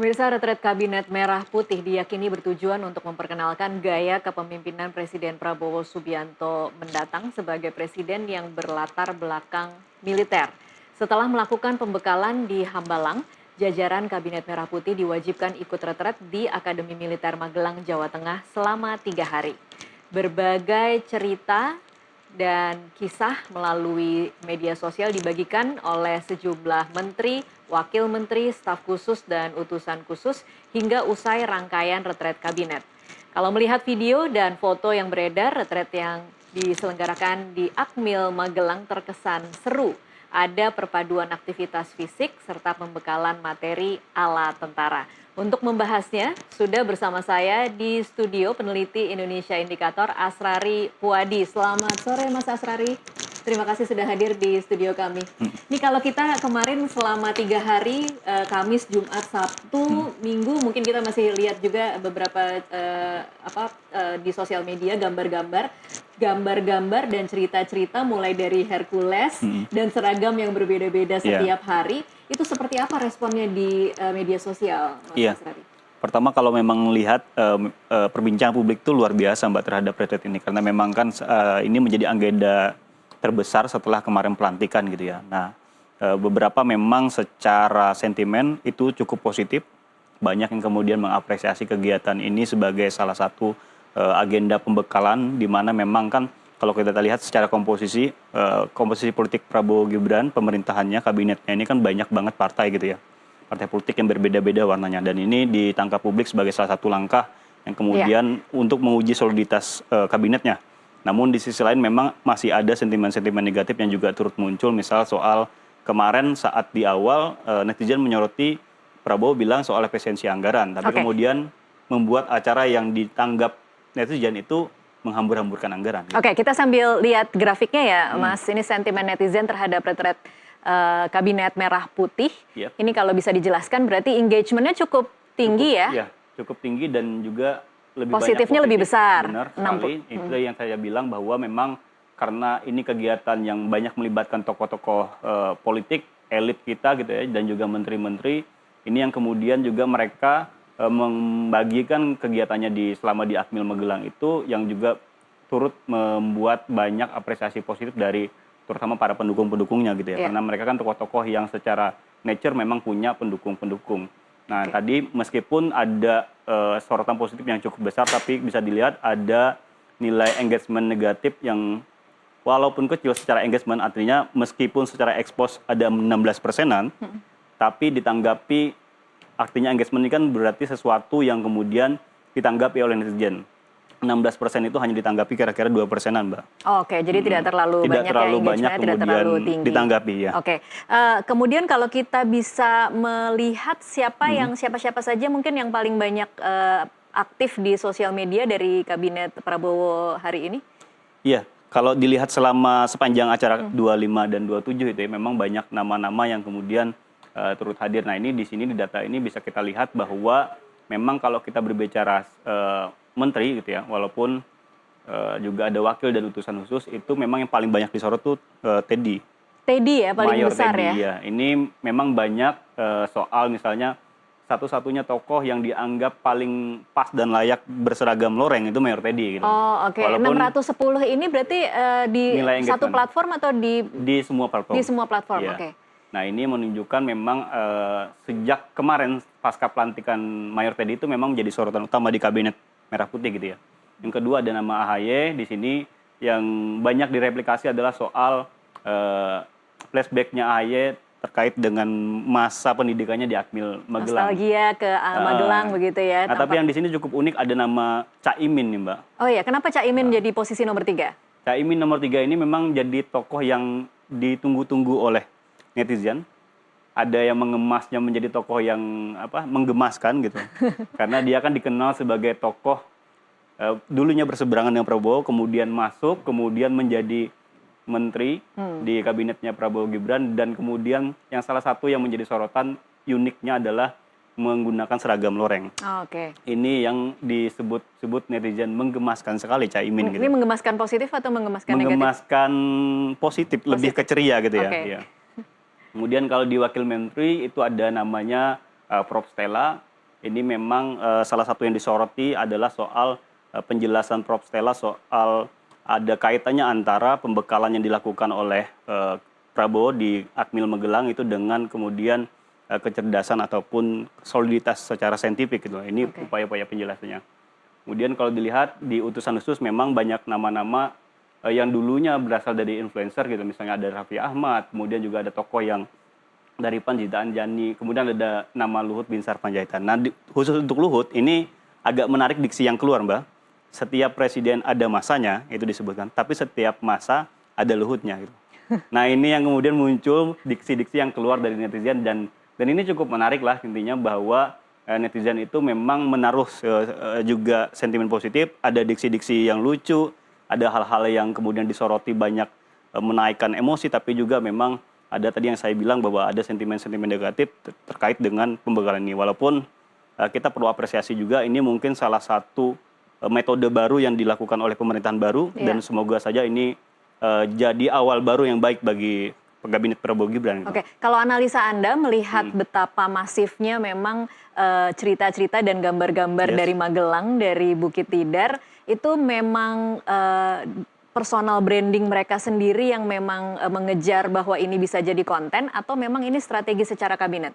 Pemirsa, retret Kabinet Merah Putih diyakini bertujuan untuk memperkenalkan gaya kepemimpinan Presiden Prabowo Subianto mendatang sebagai presiden yang berlatar belakang militer. Setelah melakukan pembekalan di Hambalang, jajaran Kabinet Merah Putih diwajibkan ikut retret di Akademi Militer Magelang, Jawa Tengah selama 3 hari. Berbagai cerita dan kisah melalui media sosial dibagikan oleh sejumlah menteri, wakil menteri, staf khusus, dan utusan khusus hingga usai rangkaian retret kabinet. Kalau melihat video dan foto yang beredar, retret yang diselenggarakan di Akmil Magelang terkesan seru. Ada perpaduan aktivitas fisik serta pembekalan materi ala tentara. Untuk membahasnya, sudah bersama saya di studio peneliti Indonesia Indikator Asrari Puadi. Selamat sore Mas Asrari, terima kasih sudah hadir di studio kami. Ini kalau kita kemarin selama 3 hari, Kamis, Jumat, Sabtu, Minggu, mungkin kita masih lihat juga beberapa di sosial media gambar-gambar dan cerita-cerita mulai dari Hercules dan seragam yang berbeda-beda setiap hari. Itu seperti apa responnya di media sosial, Mas Asrari? Pertama, kalau memang lihat perbincangan publik itu luar biasa Mbak terhadap retret ini, karena memang kan ini menjadi agenda terbesar setelah kemarin pelantikan gitu ya. Nah, beberapa memang secara sentimen itu cukup positif, banyak yang kemudian mengapresiasi kegiatan ini sebagai salah satu agenda pembekalan, di mana memang kan kalau kita lihat secara komposisi politik Prabowo Gibran, pemerintahannya, kabinetnya ini kan banyak banget partai gitu ya. Partai politik yang berbeda-beda warnanya. Dan ini ditangkap publik sebagai salah satu langkah yang kemudian untuk menguji soliditas kabinetnya. Namun di sisi lain memang masih ada sentimen-sentimen negatif yang juga turut muncul. Misal soal kemarin saat di awal netizen menyoroti Prabowo bilang soal efisiensi anggaran. Tapi kemudian membuat acara yang ditanggap netizen itu menghambur-hamburkan anggaran. Gitu. Oke, kita sambil lihat grafiknya ya, Mas. Ini sentimen netizen terhadap retret Kabinet Merah Putih. Ini kalau bisa dijelaskan berarti engagementnya cukup tinggi ya? Iya, cukup tinggi dan juga lebih positifnya banyak lebih besar. Benar sekali. Itu yang saya bilang bahwa memang karena ini kegiatan yang banyak melibatkan tokoh-tokoh politik, elit kita gitu ya, dan juga menteri-menteri. Ini yang kemudian juga mereka membagikan kegiatannya selama di Akmil Magelang itu yang juga turut membuat banyak apresiasi positif dari terutama para pendukung-pendukungnya gitu ya. Karena mereka kan tokoh-tokoh yang secara nature memang punya pendukung-pendukung. Nah, tadi meskipun ada sorotan positif yang cukup besar, tapi bisa dilihat ada nilai engagement negatif yang walaupun kecil secara engagement, artinya meskipun secara expose ada 16%-an, tapi ditanggapi. Artinya engagement ini kan berarti sesuatu yang kemudian ditanggapi oleh netizen. 16% itu hanya ditanggapi kira-kira 2%-an, Mbak. Oke, jadi tidak terlalu banyak tidak terlalu tinggi. Ditanggapi ya. Oke. Kemudian kalau kita bisa melihat siapa-siapa saja mungkin yang paling banyak aktif di sosial media dari Kabinet Prabowo hari ini? Iya, kalau dilihat selama sepanjang acara 25 dan 27 itu ya, memang banyak nama-nama yang kemudian turut hadir. Nah, ini di sini di data ini bisa kita lihat bahwa memang kalau kita berbicara menteri gitu ya, walaupun juga ada wakil dan utusan khusus, itu memang yang paling banyak disorot tuh Teddy. Teddy ya, paling Mayor besar Teddy, ya. Ini memang banyak soal misalnya satu-satunya tokoh yang dianggap paling pas dan layak berseragam loreng itu Mayor Teddy gitu. Oh, oke. 610 ini berarti di satu platform atau di semua platform? Di semua platform, oke. Nah, ini menunjukkan memang sejak kemarin pasca pelantikan Mayor Teddy itu memang menjadi sorotan utama di Kabinet Merah Putih gitu ya. Yang kedua ada nama AHY di sini yang banyak direplikasi adalah soal flashback-nya AHY terkait dengan masa pendidikannya di Akmil Magelang. Nostalgia ke Magelang begitu ya. Nah, tapi yang di sini cukup unik ada nama Caimin nih, Mbak. Oh iya, kenapa Caimin jadi posisi nomor 3? Caimin nomor 3 ini memang jadi tokoh yang ditunggu-tunggu oleh netizen. Ada yang mengemasnya menjadi tokoh yang menggemaskan gitu. Karena dia kan dikenal sebagai tokoh dulunya berseberangan dengan Prabowo, kemudian masuk, kemudian menjadi menteri di kabinetnya Prabowo Gibran, dan kemudian yang salah satu yang menjadi sorotan uniknya adalah menggunakan seragam loreng. Ini yang disebut netizen menggemaskan sekali Caimin. Ini menggemaskan positif atau menggemaskan negatif? Menggemaskan positif, lebih ke ceria gitu ya. Iya. Kemudian kalau di wakil menteri itu ada namanya Prof. Stella, ini memang salah satu yang disoroti adalah soal penjelasan Prof. Stella soal ada kaitannya antara pembekalan yang dilakukan oleh Prabowo di Akmil Magelang itu dengan kemudian kecerdasan ataupun soliditas secara saintifik gitu. Ini upaya-upaya penjelasannya. Kemudian kalau dilihat di utusan khusus memang banyak nama-nama yang dulunya berasal dari influencer gitu. Misalnya ada Raffi Ahmad, kemudian juga ada tokoh yang dari PAN Zita Anjani, kemudian ada nama Luhut Binsar Panjaitan. Nah, khusus untuk Luhut ini agak menarik diksi yang keluar, Mbak. Setiap presiden ada masanya, itu disebutkan, tapi setiap masa ada Luhutnya gitu. Nah, ini yang kemudian muncul diksi-diksi yang keluar dari netizen dan ini cukup menarik lah intinya bahwa netizen itu memang menaruh juga sentimen positif, ada diksi-diksi yang lucu, ada hal-hal yang kemudian disoroti banyak menaikkan emosi, tapi juga memang ada tadi yang saya bilang bahwa ada sentimen-sentimen negatif terkait dengan pembekalan ini. Walaupun kita perlu apresiasi juga, ini mungkin salah satu metode baru yang dilakukan oleh pemerintahan baru, dan semoga saja ini jadi awal baru yang baik bagi Kabinet Prabowo Gibran. Oke, kalau analisa Anda melihat betapa masifnya memang cerita-cerita dan gambar-gambar dari Magelang, dari Bukit Tidar, itu memang personal branding mereka sendiri yang memang mengejar bahwa ini bisa jadi konten, atau memang ini strategi secara kabinet?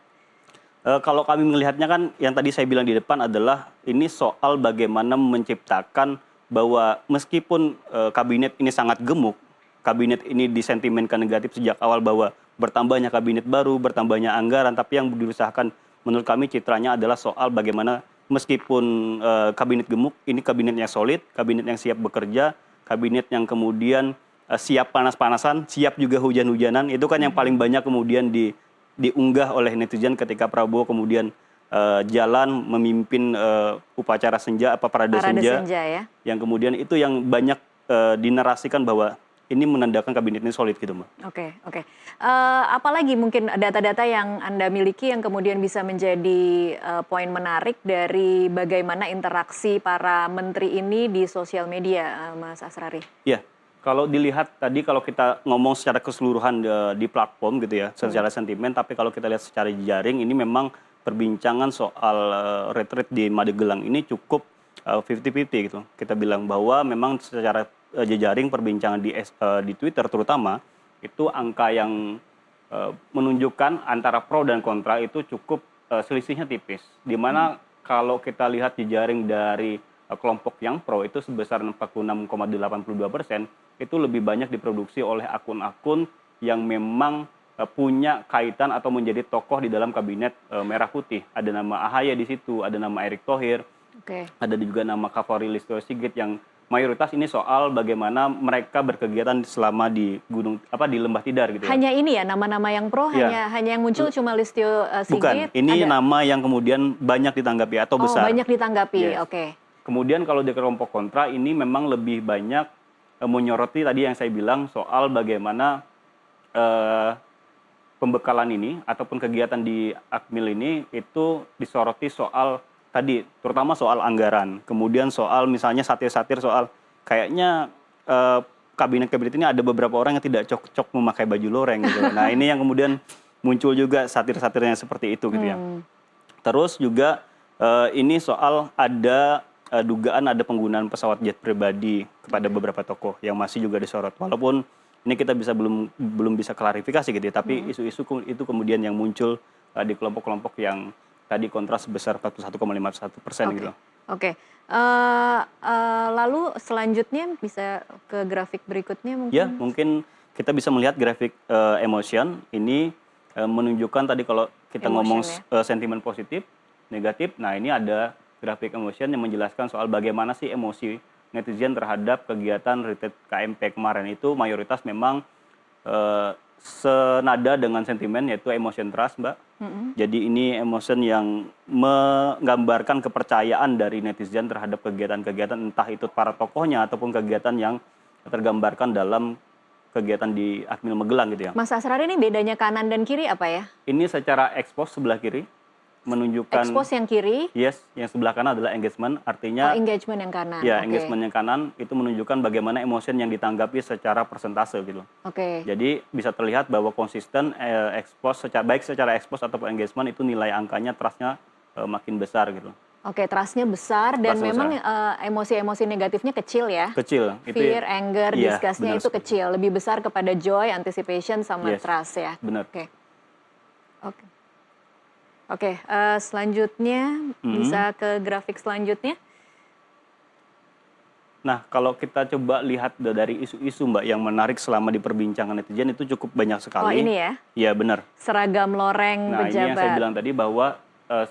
Kalau kami melihatnya kan yang tadi saya bilang di depan adalah ini soal bagaimana menciptakan bahwa meskipun kabinet ini sangat gemuk, kabinet ini disentimenkan negatif sejak awal bahwa bertambahnya kabinet baru, bertambahnya anggaran, tapi yang diusahakan menurut kami citranya adalah soal bagaimana meskipun kabinet gemuk, ini kabinet yang solid, kabinet yang siap bekerja, kabinet yang kemudian siap panas-panasan, siap juga hujan-hujanan, itu kan yang paling banyak kemudian diunggah oleh netizen ketika Prabowo kemudian jalan memimpin upacara senja, parade senja, ya? yang kemudian itu yang banyak dinarasikan bahwa ini menandakan kabinet ini solid gitu, Mbak. Oke. Apalagi mungkin data-data yang Anda miliki yang kemudian bisa menjadi poin menarik dari bagaimana interaksi para menteri ini di sosial media, Mas Asrari? Iya, kalau dilihat tadi kalau kita ngomong secara keseluruhan di platform gitu ya, secara sentimen, tapi kalau kita lihat secara jaring ini memang perbincangan soal retreat di Magelang ini cukup 50-50 gitu. Kita bilang bahwa memang secara jejaring perbincangan di Twitter terutama itu angka yang menunjukkan antara pro dan kontra itu cukup selisihnya tipis. Di mana kalau kita lihat jejaring dari kelompok yang pro itu sebesar 46,82%, itu lebih banyak diproduksi oleh akun-akun yang memang punya kaitan atau menjadi tokoh di dalam kabinet Merah Putih. Ada nama AHY di situ, ada nama Erick Thohir, ada juga nama Kapolri Listio Sigit yang mayoritas ini soal bagaimana mereka berkegiatan selama di di Lembah Tidar gitu ya. Hanya ini ya nama-nama yang pro, hanya yang muncul cuma Listio Sigit. Bukan, ini nama yang kemudian banyak ditanggapi atau besar. Banyak ditanggapi, oke. Kemudian kalau di kelompok kontra ini memang lebih banyak menyoroti tadi yang saya bilang soal bagaimana pembekalan ini ataupun kegiatan di Akmil ini itu disoroti soal tadi, terutama soal anggaran, kemudian soal misalnya satir-satir soal kayaknya kabinet-kabinet ini ada beberapa orang yang tidak cocok memakai baju loreng gitu. Nah ini yang kemudian muncul juga satir-satirnya seperti itu gitu ya. Terus juga ini soal ada dugaan ada penggunaan pesawat jet pribadi kepada beberapa tokoh yang masih juga disorot. Walaupun ini kita belum bisa klarifikasi gitu ya, tapi isu-isu itu kemudian yang muncul di kelompok-kelompok yang tadi kontras sebesar 41,51% gitu. Oke. Lalu selanjutnya bisa ke grafik berikutnya mungkin? Ya, mungkin kita bisa melihat grafik emotion ini menunjukkan tadi kalau kita ngomong sentimen positif, negatif. Nah, ini ada grafik emotion yang menjelaskan soal bagaimana sih emosi netizen terhadap kegiatan retreat KMP kemarin itu mayoritas memang senada dengan sentimen yaitu emotion trust, Mbak. Jadi ini emotion yang menggambarkan kepercayaan dari netizen terhadap kegiatan-kegiatan entah itu para tokohnya ataupun kegiatan yang tergambarkan dalam kegiatan di Akmil Magelang gitu ya. Mas Asrari, ini bedanya kanan dan kiri apa ya? Ini secara expose sebelah kiri menunjukkan expose yang kiri. Yes, yang sebelah kanan adalah engagement, artinya engagement yang kanan. Ya, engagement yang kanan itu menunjukkan bagaimana emotion yang ditanggapi secara persentase gitu. Jadi bisa terlihat bahwa konsisten expose baik secara expose ataupun engagement itu nilai angkanya trustnya makin besar gitu. Oke, trust-nya besar dan Trust-nya memang emosi-emosi negatifnya kecil ya. Kecil. Fear, anger, iya, disgust-nya benar itu sekali. kecil. Lebih besar kepada joy, anticipation, sama Yes, trust ya. benar. Oke. Oke. Oke, selanjutnya bisa ke grafik selanjutnya. Nah, kalau kita coba lihat dari isu-isu Mbak yang menarik selama diperbincangkan netizen itu cukup banyak sekali. Oh, ini ya? Iya, benar. Seragam loreng Nah, ini yang saya pejabat. bilang tadi bahwa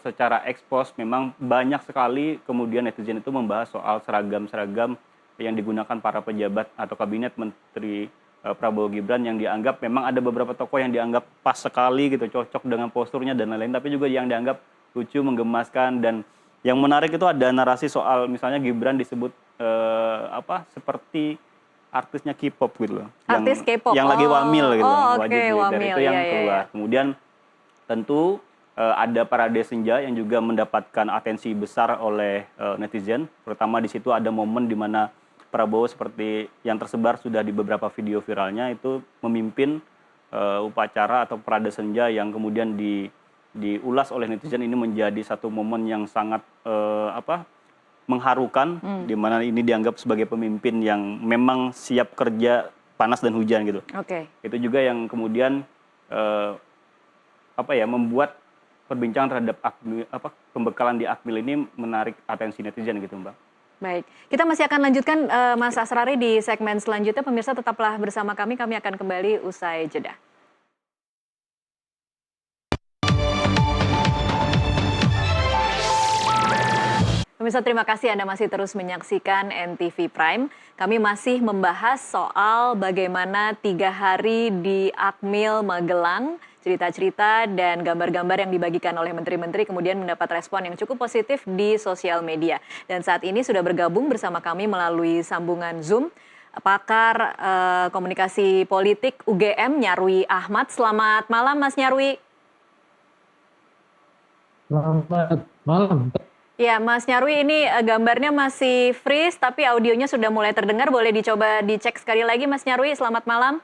secara ekspos memang banyak sekali kemudian netizen itu membahas soal seragam-seragam yang digunakan para pejabat atau kabinet menteri Prabowo Gibran yang dianggap memang ada beberapa tokoh yang dianggap pas sekali gitu, cocok dengan posturnya dan lain-lain, tapi juga yang dianggap lucu, menggemaskan. Dan yang menarik itu ada narasi soal misalnya Gibran disebut seperti artisnya K-pop gitu loh. Artis K-pop. Yang lagi wamil gitu loh, oke, wajib militer wamil. itu yang Iya, keluar. iya. Kemudian tentu ada parade senja yang juga mendapatkan atensi besar oleh netizen, terutama di situ ada momen di mana Prabowo seperti yang tersebar sudah di beberapa video viralnya itu memimpin upacara atau parade senja yang kemudian diulas oleh netizen. Ini menjadi satu momen yang sangat mengharukan, di mana ini dianggap sebagai pemimpin yang memang siap kerja panas dan hujan gitu. Oke. Itu juga yang kemudian membuat perbincangan terhadap pembekalan di Akmil ini menarik atensi netizen gitu Mbak. Baik, kita masih akan lanjutkan Mas Asrari di segmen selanjutnya. Pemirsa tetaplah bersama kami akan kembali usai jeda. Pemirsa, terima kasih Anda masih terus menyaksikan NTV Prime. Kami masih membahas soal bagaimana 3 hari di Akmil Magelang, cerita-cerita dan gambar-gambar yang dibagikan oleh menteri-menteri kemudian mendapat respon yang cukup positif di sosial media. Dan saat ini sudah bergabung bersama kami melalui sambungan Zoom, pakar komunikasi politik UGM, Nyarwi Ahmad. Selamat malam Mas Nyarwi. Selamat malam. Ya, Mas Nyarwi, ini gambarnya masih freeze, tapi audionya sudah mulai terdengar. Boleh dicoba dicek sekali lagi, Mas Nyarwi. Selamat malam.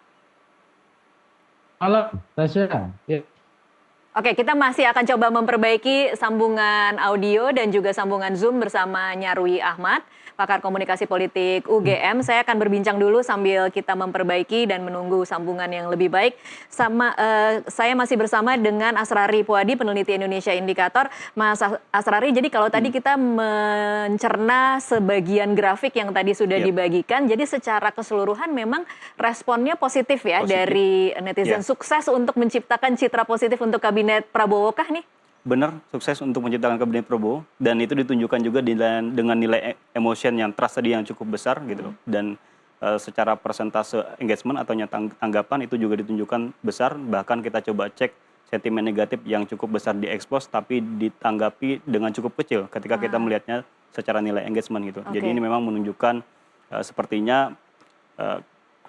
Malam, Tasya. Ya. Oke, kita masih akan coba memperbaiki sambungan audio dan juga sambungan Zoom bersama Nyarwi Ahmad, pakar komunikasi politik UGM. Saya akan berbincang dulu sambil kita memperbaiki dan menunggu sambungan yang lebih baik. Saya masih bersama dengan Asrari Puadi, peneliti Indonesia Indikator. Mas Asrari, jadi kalau tadi kita mencerna sebagian grafik yang tadi sudah dibagikan, jadi secara keseluruhan memang responnya positif ya dari netizen. Sukses untuk menciptakan citra positif untuk kabinet Prabowo kah nih? Benar, sukses untuk menciptakan kabinet Prabowo, dan itu ditunjukkan juga dengan nilai emotion yang trust tadi yang cukup besar gitu loh. Dan secara persentase engagement atau tanggapan itu juga ditunjukkan besar, bahkan kita coba cek sentimen negatif yang cukup besar diekspos tapi ditanggapi dengan cukup kecil ketika kita melihatnya secara nilai engagement gitu. Jadi ini memang menunjukkan sepertinya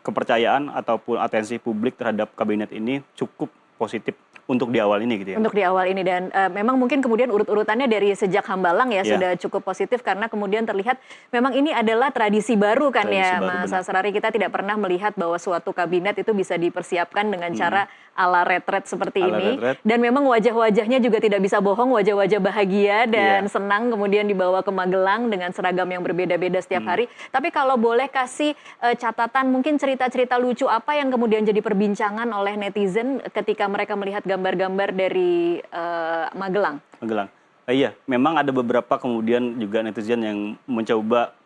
kepercayaan ataupun atensi publik terhadap kabinet ini cukup positif untuk di awal ini gitu ya. Untuk di awal ini, dan memang mungkin kemudian urut-urutannya dari sejak Hambalang ya sudah cukup positif karena kemudian terlihat memang ini adalah tradisi baru kan ya Mas Asrari. Kita tidak pernah melihat bahwa suatu kabinet itu bisa dipersiapkan dengan cara ala retret seperti ini. Dan memang wajah-wajahnya juga tidak bisa bohong, wajah-wajah bahagia dan senang kemudian dibawa ke Magelang dengan seragam yang berbeda-beda setiap hari. Tapi kalau boleh kasih catatan, mungkin cerita-cerita lucu apa yang kemudian jadi perbincangan oleh netizen ketika mereka melihat gambar-gambar dari Magelang? Iya, memang ada beberapa kemudian juga netizen yang mencoba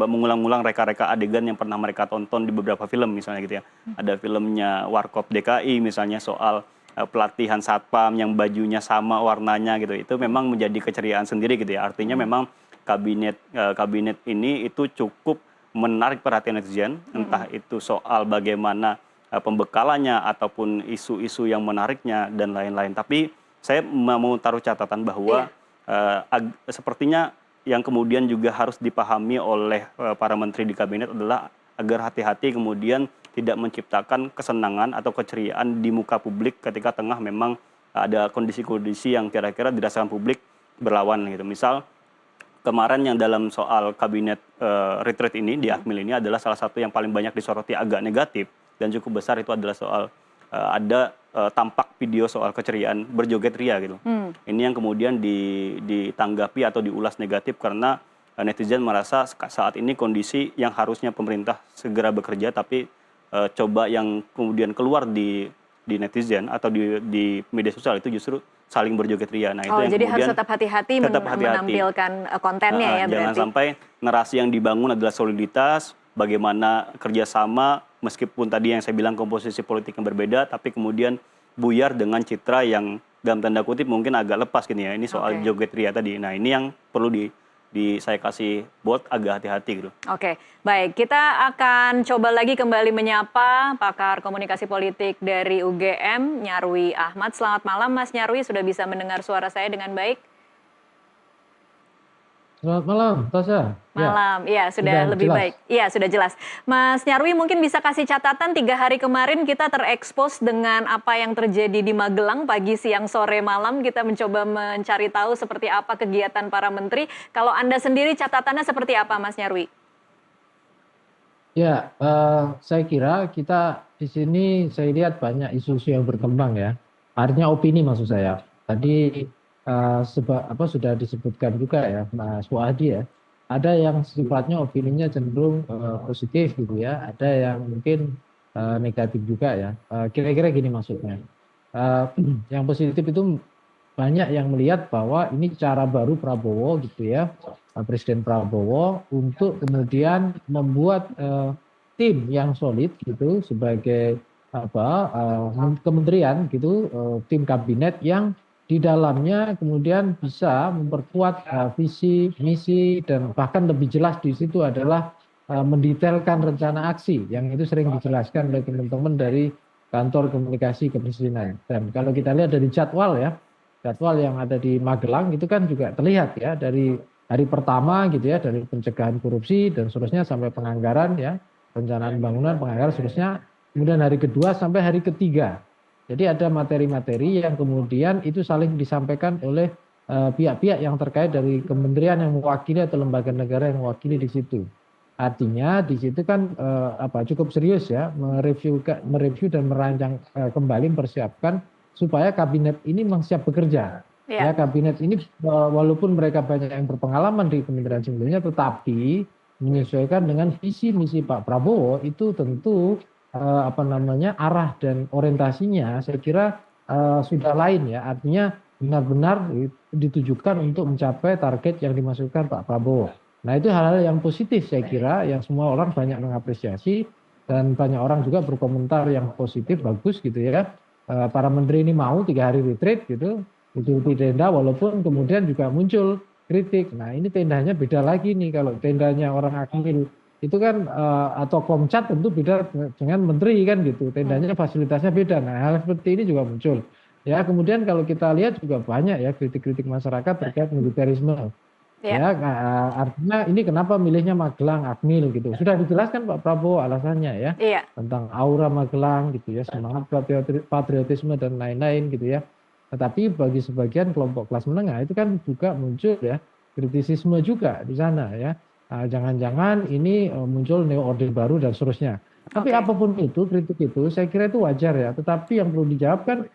mengulang-ulang reka-reka adegan yang pernah mereka tonton di beberapa film misalnya gitu ya. Ada filmnya Warkop DKI misalnya soal pelatihan satpam yang bajunya sama warnanya gitu. Itu memang menjadi keceriaan sendiri gitu ya. Artinya memang kabinet ini itu cukup menarik perhatian netizen, entah itu soal bagaimana pembekalannya ataupun isu-isu yang menariknya dan lain-lain. Tapi saya mau taruh catatan bahwa sepertinya yang kemudian juga harus dipahami oleh para menteri di kabinet adalah agar hati-hati kemudian tidak menciptakan kesenangan atau keceriaan di muka publik ketika tengah memang ada kondisi-kondisi yang kira-kira dirasakan publik berlawan gitu. Misal kemarin yang dalam soal kabinet retreat ini di Akmil ini adalah salah satu yang paling banyak disoroti agak negatif dan cukup besar, itu adalah soal ada tampak video soal keceriaan berjoget ria gitu. Ini yang kemudian ditanggapi atau diulas negatif karena netizen merasa saat ini kondisi yang harusnya pemerintah segera bekerja, tapi coba yang kemudian keluar di netizen atau di media sosial itu justru saling berjoget ria. Nah, itu yang jadi kemudian harus tetap hati-hati menampilkan kontennya ya jangan berarti. sampai narasi yang dibangun adalah soliditas, bagaimana kerjasama, meskipun tadi yang saya bilang komposisi politik yang berbeda, tapi kemudian buyar dengan citra yang dalam tanda kutip mungkin agak lepas gini ya. Ini soal joget ria tadi. Nah, ini yang perlu saya kasih buat agak hati-hati gitu. Oke, baik. Kita akan coba lagi kembali menyapa pakar komunikasi politik dari UGM, Nyarwi Ahmad. Selamat malam, Mas Nyarwi. Sudah bisa mendengar suara saya dengan baik? Selamat malam, Tasya. Malam, ya sudah lebih jelas. baik. Iya, sudah jelas. Mas Nyarwi mungkin bisa kasih catatan 3 hari kemarin kita terekspos dengan apa yang terjadi di Magelang pagi, siang, sore, malam. Kita mencoba mencari tahu seperti apa kegiatan para menteri. Kalau Anda sendiri catatannya seperti apa, Mas Nyarwi? Ya, saya kira kita di sini saya lihat banyak isu-isu yang berkembang ya. Artinya opini maksud saya. Tadi sudah disebutkan juga ya, Mas Fuadi ya. Ada yang sifatnya opininya cenderung positif gitu ya. Ada yang mungkin negatif juga ya. Kira-kira gini maksudnya. Yang positif itu banyak yang melihat bahwa ini cara baru Prabowo gitu ya, Presiden Prabowo untuk kemudian membuat tim yang solid gitu sebagai kementerian gitu, tim kabinet yang di dalamnya kemudian bisa memperkuat visi, misi, dan bahkan lebih jelas di situ adalah mendetailkan rencana aksi yang itu sering dijelaskan oleh teman-teman dari kantor komunikasi kepresidenan. Dan kalau kita lihat dari jadwal ya, jadwal yang ada di Magelang itu kan juga terlihat ya dari hari pertama gitu ya, dari pencegahan korupsi dan seterusnya sampai penganggaran ya, perencanaan bangunan, penganggaran seterusnya, kemudian hari kedua sampai hari ketiga. Jadi ada materi-materi yang kemudian itu saling disampaikan oleh pihak-pihak yang terkait dari kementerian yang mewakili atau lembaga negara yang mewakili di situ. Artinya di situ kan cukup serius ya mereview dan merancang kembali mempersiapkan supaya kabinet ini memang siap bekerja. Ya, kabinet ini walaupun mereka banyak yang berpengalaman di kementerian sebelumnya, tetapi menyesuaikan dengan visi misi Pak Prabowo itu tentu arah dan orientasinya saya kira sudah lain ya. Artinya benar-benar ditujukan untuk mencapai target yang dimaksudkan Pak Prabowo. Nah, itu hal-hal yang positif saya kira, yang semua orang banyak mengapresiasi dan banyak orang juga berkomentar yang positif, bagus gitu ya. Para menteri ini mau 3 hari retreat gitu, itu di tenda, walaupun kemudian juga muncul kritik. Nah, ini tendanya beda lagi nih, kalau tendanya orang Akmil itu kan atau Komcat tentu beda dengan menteri kan gitu, tendanya fasilitasnya beda. Nah, hal seperti ini juga muncul. Ya, kemudian kalau kita lihat juga banyak ya kritik-kritik masyarakat terkait militerisme. Ya, artinya ini kenapa milihnya Magelang, Akmil gitu. Sudah dijelaskan Pak Prabowo alasannya ya. Tentang aura Magelang gitu ya, semangat patriotisme dan lain-lain gitu ya. Tetapi bagi sebagian kelompok kelas menengah itu kan juga muncul ya kritisisme juga di sana ya. Jangan-jangan ini muncul neo orde baru dan seterusnya. Tapi apapun itu, kritik itu saya kira itu wajar ya. Tetapi yang perlu dijawab kan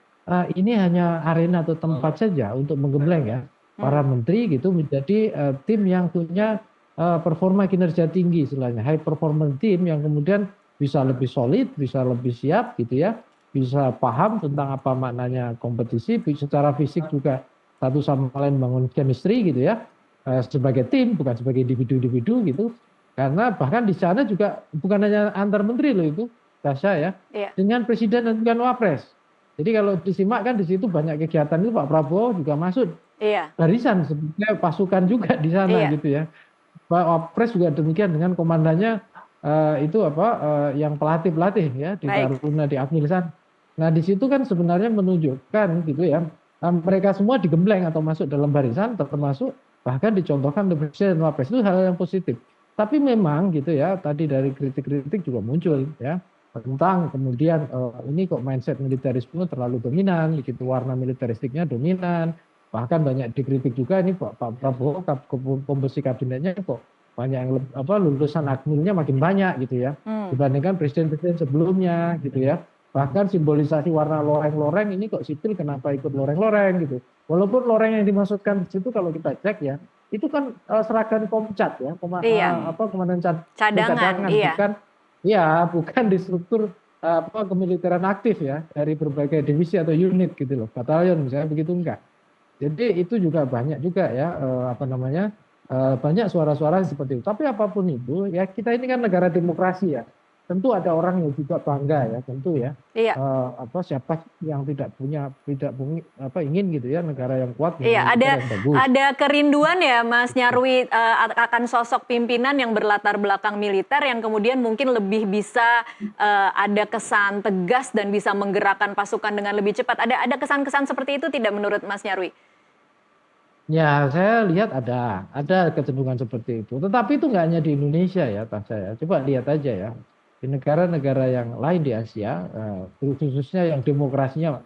ini hanya arena atau tempat saja untuk menggembleng ya para menteri gitu menjadi tim yang punya performa kinerja tinggi istilahnya, high performance team yang kemudian bisa lebih solid, bisa lebih siap gitu ya, bisa paham tentang apa maknanya kompetisi, secara fisik juga satu sama lain bangun chemistry gitu ya, sebagai tim bukan sebagai individu-individu gitu. Karena bahkan di sana juga bukan hanya antar menteri loh itu, Tasya ya, dengan presiden dan dengan wapres. Jadi kalau disimak kan di situ banyak kegiatan itu Pak Prabowo juga masuk barisan sebenarnya pasukan juga di sana gitu ya. Pak Wapres juga demikian dengan komandannya yang pelatih ya di Taruna di Akmil sana. Nah di situ kan sebenarnya menunjukkan gitu ya, mereka semua digembleng atau masuk dalam barisan, termasuk bahkan dicontohkan oleh Presiden dan Wapres, itu hal yang positif. Tapi memang gitu ya, tadi dari kritik-kritik juga muncul ya tentang kemudian ini kok mindset militerisme terlalu dominan, gitu, warna militeristiknya dominan. Bahkan banyak dikritik juga ini Pak Prabowo komposisi kabinetnya kok banyak yang lulusan Akmilnya makin banyak gitu ya, dibandingkan presiden-presiden sebelumnya gitu ya. Bahkan simbolisasi warna loreng-loreng ini kok sipil kenapa ikut loreng-loreng gitu. Walaupun loreng yang dimaksudkan di situ kalau kita cek ya, itu kan seragam Komcat ya, Iya, Komandan cadangan, Cadangan, iya. bukan ya bukan di struktur kemiliteran aktif ya dari berbagai divisi atau unit gitu loh, batalion misalnya begitu enggak. Jadi itu juga banyak juga ya banyak suara-suara seperti itu. Tapi apapun itu ya kita ini kan negara demokrasi ya. Tentu ada orang yang juga bangga ya, tentu ya. Iya. Siapa yang ingin gitu ya negara yang kuat Iya, dengan militer yang bagus. ada kerinduan ya Mas Nyarwi akan sosok pimpinan yang berlatar belakang militer yang kemudian mungkin lebih bisa ada kesan tegas dan bisa menggerakkan pasukan dengan lebih cepat. Ada kesan-kesan seperti itu tidak menurut Mas Nyarwi? Ya, saya lihat ada kecenderungan seperti itu. Tetapi itu nggak hanya di Indonesia ya, tak saya. Coba lihat aja ya di negara-negara yang lain di Asia, khususnya yang demokrasinya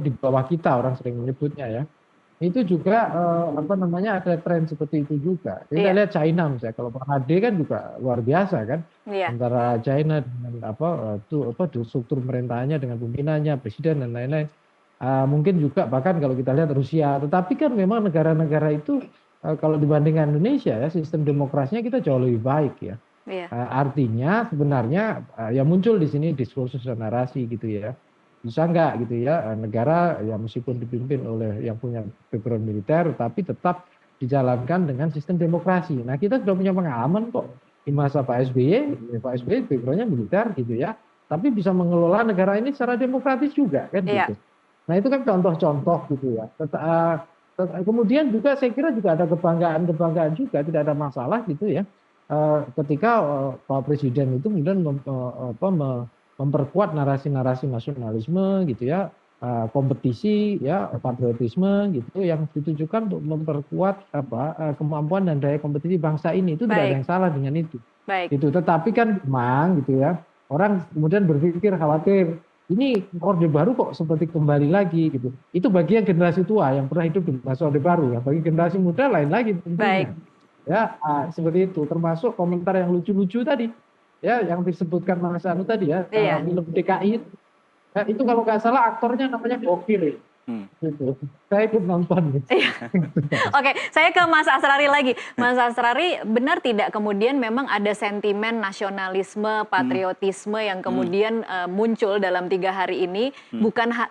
di bawah kita orang sering menyebutnya ya. Itu juga ada tren seperti itu juga. Kita Iya, lihat China misalnya, kalau Pak Hade kan juga luar biasa kan, iya, antara China dengan struktur pemerintahannya dengan pimpinannya, presiden dan lain-lain. Mungkin juga bahkan kalau kita lihat Rusia, tetapi kan memang negara-negara itu kalau dibandingkan Indonesia ya sistem demokrasinya kita jauh lebih baik ya. iya. Artinya sebenarnya ya muncul di sini diskursus dan narasi gitu ya. Bisa nggak gitu ya negara ya meskipun dipimpin oleh yang punya background militer tapi tetap dijalankan dengan sistem demokrasi. Nah kita sudah punya pengalaman kok di masa Pak SBY, Pak SBY backgroundnya militer gitu ya, tapi bisa mengelola negara ini secara demokratis juga kan Iya. gitu. Nah itu kan contoh-contoh gitu ya. Kemudian juga saya kira juga ada kebanggaan juga, tidak ada masalah gitu ya. Ketika Pak Presiden itu kemudian memperkuat narasi-narasi nasionalisme gitu ya, kompetisi ya, patriotisme gitu yang ditujukan untuk memperkuat kemampuan dan daya kompetisi bangsa ini. Itu tidak ada Baik, yang salah dengan itu. baik. Gitu. Tetapi kan memang gitu ya, orang kemudian berpikir khawatir ini Orde Baru kok seperti kembali lagi gitu. Itu bagi yang generasi tua yang pernah hidup di masa Orde Baru ya. Bagi generasi muda lain lagi Baik. tentunya. Ya, seperti itu. Termasuk komentar yang lucu-lucu tadi. Ya, yang disebutkan Mas Anu tadi ya, Iya. film DKI. Itu kalau nggak salah aktornya namanya Gokil. Gitu. Saya ikut nonton gitu. Iya. Oke, saya ke Mas Asrari lagi. Mas Asrari, benar tidak kemudian memang ada sentimen nasionalisme, patriotisme yang kemudian muncul dalam 3 hari ini,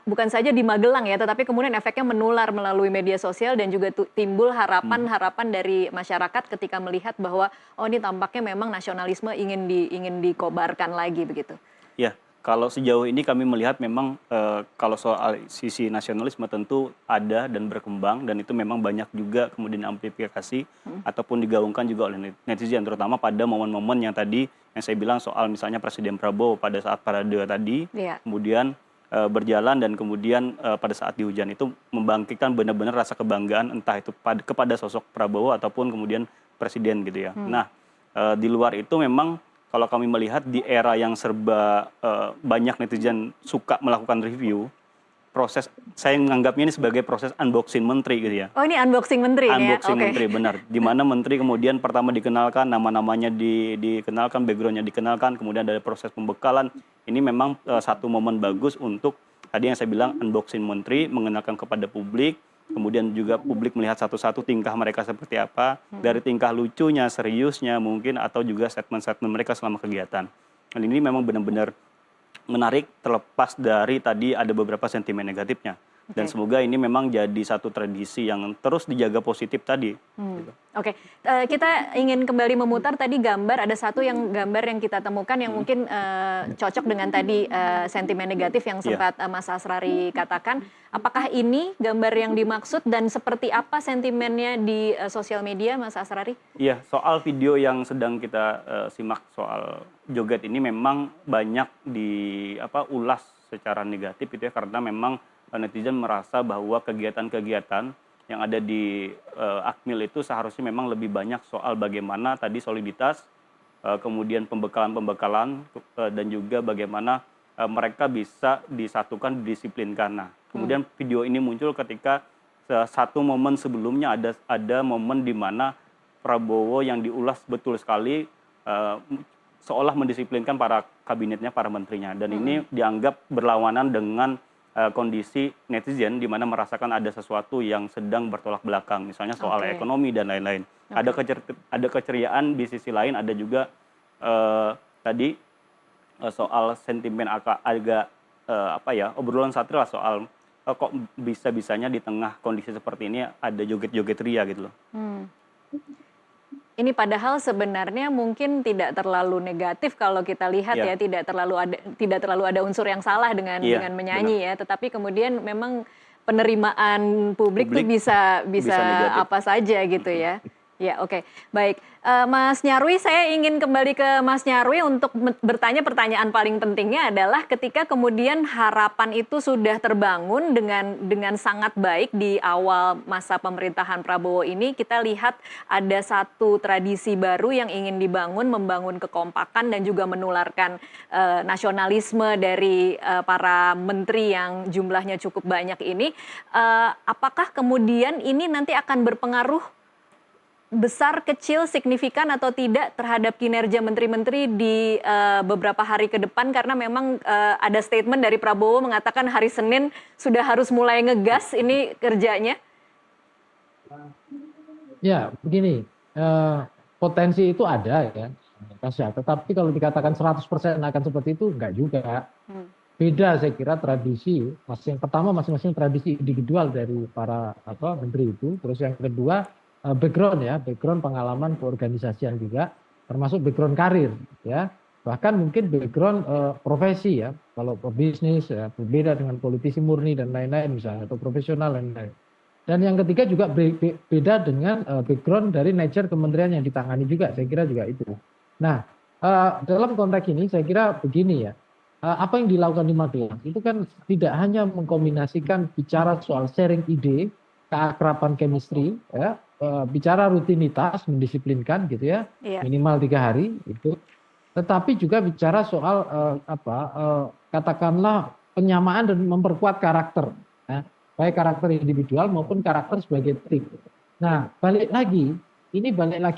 bukan saja di Magelang ya, tetapi kemudian efeknya menular melalui media sosial dan juga timbul harapan-harapan dari masyarakat ketika melihat bahwa oh ini tampaknya memang nasionalisme ingin dikobarkan lagi begitu. Ya, kalau sejauh ini kami melihat memang kalau soal sisi nasionalisme tentu ada dan berkembang dan itu memang banyak juga kemudian amplifikasi ataupun digaungkan juga oleh netizen terutama pada momen-momen yang tadi yang saya bilang soal misalnya Presiden Prabowo pada saat parade tadi Iya. kemudian berjalan dan kemudian pada saat di hujan itu membangkitkan benar-benar rasa kebanggaan entah itu kepada sosok Prabowo ataupun kemudian presiden gitu ya. Nah, di luar itu memang kalau kami melihat di era yang serba banyak netizen suka melakukan review, saya menganggapnya ini sebagai proses unboxing menteri gitu ya. Oh ini unboxing menteri nih ya? Unboxing Oke. menteri, benar. Di mana menteri kemudian pertama dikenalkan, nama-namanya dikenalkan, backgroundnya dikenalkan, kemudian ada proses pembekalan. Ini memang satu momen bagus untuk tadi yang saya bilang unboxing menteri, mengenalkan kepada publik, kemudian juga publik melihat satu-satu tingkah mereka seperti apa, dari tingkah lucunya, seriusnya mungkin, atau juga statement-statement mereka selama kegiatan. Dan ini memang benar-benar menarik terlepas dari tadi ada beberapa sentimen negatifnya. Dan Oke. semoga ini memang jadi satu tradisi yang terus dijaga positif tadi. Gitu. Oke, kita ingin kembali memutar tadi gambar, ada satu gambar yang kita temukan yang mungkin cocok dengan tadi sentimen negatif yang sempat Mas Asrari katakan. Apakah ini gambar yang dimaksud dan seperti apa sentimennya di sosial media, Mas Asrari? Iya, soal video yang sedang kita simak soal joget ini memang banyak ulas secara negatif itu ya, karena memang netizen merasa bahwa kegiatan-kegiatan yang ada di Akmil itu seharusnya memang lebih banyak soal bagaimana tadi soliditas, kemudian pembekalan-pembekalan, dan juga bagaimana mereka bisa disatukan, didisiplinkan. Nah, kemudian video ini muncul ketika satu momen sebelumnya ada momen di mana Prabowo yang diulas betul sekali seolah mendisiplinkan para kabinetnya, para menterinya. Dan ini dianggap berlawanan dengan kondisi netizen di mana merasakan ada sesuatu yang sedang bertolak belakang, misalnya soal ekonomi dan lain-lain. Ada keceriaan di sisi lain, ada juga tadi soal sentimen agak obrolan satria soal kok bisa-bisanya di tengah kondisi seperti ini ada joget-joget ria gitu loh. Ini padahal sebenarnya mungkin tidak terlalu negatif kalau kita lihat ya, tidak terlalu ada unsur yang salah dengan menyanyi ya, tetapi kemudian memang penerimaan publik tuh bisa apa saja gitu ya. Ya, oke. Baik. Mas Nyarwi, saya ingin kembali ke Mas Nyarwi untuk bertanya pertanyaan paling pentingnya adalah ketika kemudian harapan itu sudah terbangun dengan sangat baik di awal masa pemerintahan Prabowo ini, kita lihat ada satu tradisi baru yang ingin dibangun, membangun kekompakan dan juga menularkan nasionalisme dari para menteri yang jumlahnya cukup banyak ini. Apakah kemudian ini nanti akan berpengaruh besar, kecil, signifikan atau tidak terhadap kinerja menteri-menteri di beberapa hari ke depan, karena memang ada statement dari Prabowo mengatakan hari Senin sudah harus mulai ngegas ini kerjanya? Ya, begini, potensi itu ada ya, tetapi kalau dikatakan 100% akan seperti itu, enggak juga. Beda saya kira tradisi, yang pertama masing-masing tradisi individual dari para menteri itu, terus yang kedua background pengalaman keorganisasian juga, termasuk background karir ya, bahkan mungkin background profesi ya, kalau pebisnis ya berbeda dengan politisi murni dan lain-lain misalnya, atau profesional dan lain-lain. Dan yang ketiga juga beda dengan background dari nature kementerian yang ditangani juga, saya kira juga itu. Nah, dalam konteks ini saya kira begini ya, apa yang dilakukan di Magelang itu kan tidak hanya mengkombinasikan bicara soal sharing ide, keakraban chemistry ya, bicara rutinitas, mendisiplinkan gitu ya, minimal 3 hari itu, tetapi juga bicara soal katakanlah penyamaan dan memperkuat karakter, ya, baik karakter individual maupun karakter sebagai tim. Nah, balik lagi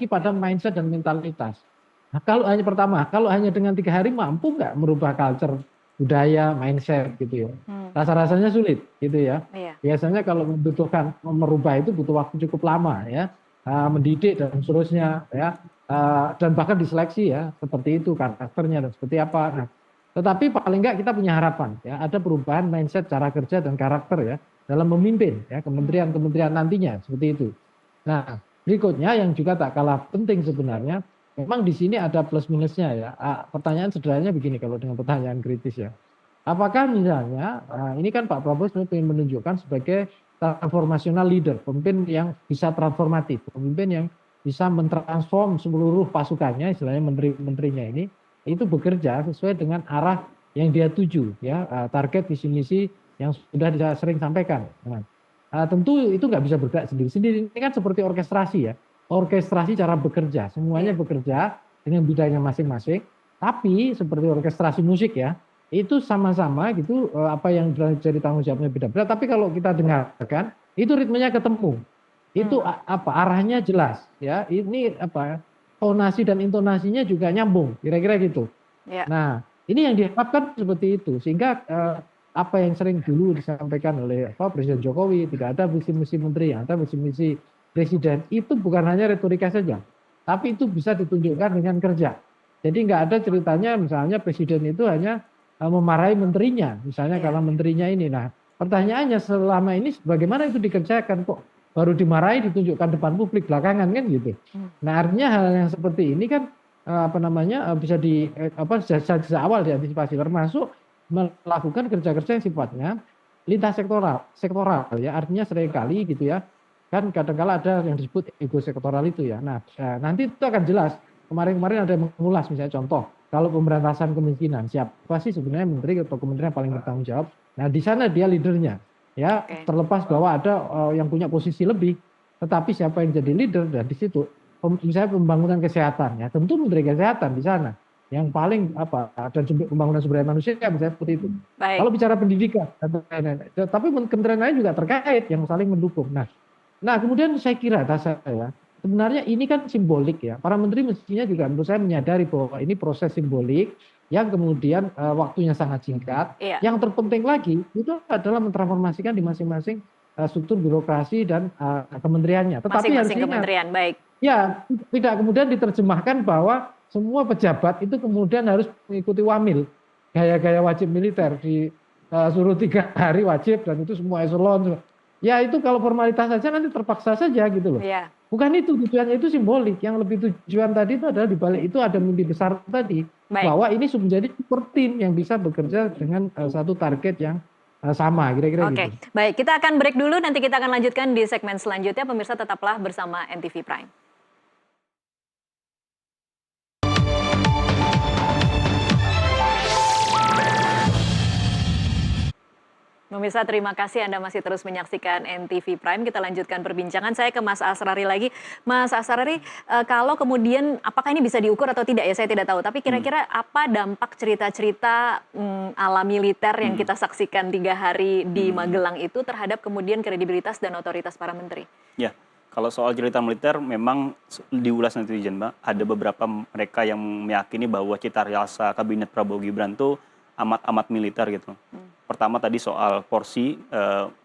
pada mindset dan mentalitas. Nah, kalau hanya dengan 3 hari mampu nggak merubah culture, budaya, mindset gitu ya. Rasa-rasanya sulit gitu ya. Biasanya kalau membutuhkan merubah itu butuh waktu cukup lama ya, mendidik dan seterusnya ya, dan bahkan diseleksi ya, seperti itu karakternya dan seperti apa. Nah, tetapi paling nggak kita punya harapan ya, ada perubahan mindset, cara kerja dan karakter ya dalam memimpin ya kementerian-kementerian nantinya seperti itu. Nah, berikutnya yang juga tak kalah penting sebenarnya, memang di sini ada plus minusnya ya. Pertanyaan sederhananya begini kalau dengan pertanyaan kritis ya. Apakah misalnya, ini kan Pak Prabowo sebenarnya ingin menunjukkan sebagai transformational leader, pemimpin yang bisa transformatif, pemimpin yang bisa mentransform seluruh pasukannya, istilahnya menteri-menterinya ini, itu bekerja sesuai dengan arah yang dia tuju, ya, target visi misi yang sudah sering sampaikan. Nah, tentu itu nggak bisa bergerak sendiri-sendiri. Ini kan seperti orkestrasi ya, orkestrasi cara bekerja, semuanya bekerja dengan bidangnya masing-masing, tapi seperti orkestrasi musik ya, itu sama-sama gitu, apa yang jadi tanggung jawabnya beda-beda, tapi kalau kita dengarkan itu ritmenya ketemu, itu arahnya jelas ya, ini tonasi dan intonasinya juga nyambung, kira-kira gitu. Nah, ini yang diharapkan seperti itu, sehingga apa yang sering dulu disampaikan oleh Presiden Jokowi, tidak ada visi misi menteri, ada visi misi presiden, itu bukan hanya retorika saja, tapi itu bisa ditunjukkan dengan kerja. Jadi nggak ada ceritanya misalnya presiden itu hanya memarahi menterinya, misalnya kalau menterinya ini. Nah, pertanyaannya selama ini bagaimana itu dikerjakan, kok baru dimarahi ditunjukkan depan publik belakangan kan gitu. Nah, artinya hal yang seperti ini kan bisa sejak awal diantisipasi, termasuk melakukan kerja-kerja yang sifatnya lintas sektoral ya, artinya seringkali gitu ya, kan kadang-kala ada yang disebut ego sektoral itu ya. Nah, nanti itu akan jelas. Kemarin ada yang mengulas misalnya contoh, kalau pemberantasan kemiskinan, siapa sih sebenarnya menteri atau kementerian yang paling bertanggung jawab? Nah, di sana dia leadernya, ya. Terlepas bahwa ada yang punya posisi lebih, tetapi siapa yang jadi leader, dan di situ, misalnya pembangunan kesehatan, ya, tentu menteri kesehatan di sana, yang paling dan pembangunan sumber daya manusia, misalnya seperti itu. Kalau bicara pendidikan, tapi kementerian lain juga terkait yang saling mendukung. Nah, kemudian saya kira, sebenarnya ini kan simbolik ya. Para menteri mestinya juga menurut saya menyadari bahwa ini proses simbolik yang kemudian waktunya sangat singkat. Iya, Yang terpenting lagi itu adalah mentransformasikan di masing-masing struktur birokrasi dan kementeriannya. Tetapi harus masing-masing ingat, kementerian, baik. ya tidak kemudian diterjemahkan bahwa semua pejabat itu kemudian harus mengikuti wamil, gaya-gaya wajib militer disuruh 3 hari wajib dan itu semua eselon. Ya itu kalau formalitas saja nanti terpaksa saja gitu loh. Iya, Bukan itu tujuannya, itu simbolik. Yang lebih tujuan tadi itu adalah dibalik itu ada mimpi besar tadi baik. bahwa ini menjadi super tim yang bisa bekerja dengan satu target yang sama kira-kira Oke, gitu. baik. Kita akan break dulu, nanti kita akan lanjutkan di segmen selanjutnya. Pemirsa tetaplah bersama NTV Prime. Pemirsa, terima kasih Anda masih terus menyaksikan NTV Prime. Kita lanjutkan perbincangan. Saya ke Mas Asrari lagi. Mas Asrari, kalau kemudian apakah ini bisa diukur atau tidak ya saya tidak tahu. Tapi kira-kira apa dampak cerita-cerita ala militer yang kita saksikan 3 hari di Magelang itu terhadap kemudian kredibilitas dan otoritas para menteri? Ya, kalau soal cerita militer memang diulas netizen, Mbak. Ada beberapa mereka yang meyakini bahwa cita rasa kabinet Prabowo Gibran itu amat-amat militer gitu. Pertama tadi soal porsi